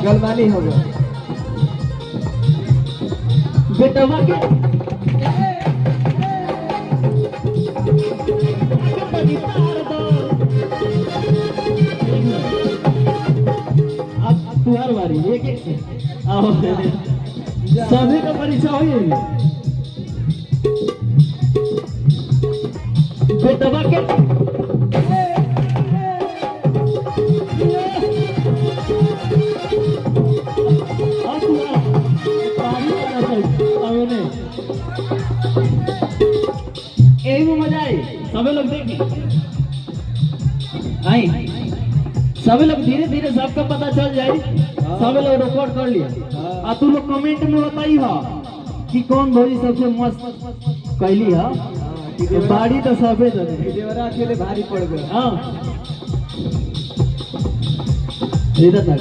गलमानी हो गया बेटवा के अब तुम्हार बारी एक एक से आओ सभी का परिचय हो बेटवा के यही में मजा आई सभी लोग देखिए आई सभी लोग धीरे धीरे सबका पता चल जाए सभी लोग रिकॉर्ड कर लिया और तू लोग कमेंट में बताई हो कि कौन भौजी सबसे मस्त कैली है बाड़ी तो सबे देवरा अकेले भारी पड़ गया हाँ इधर ना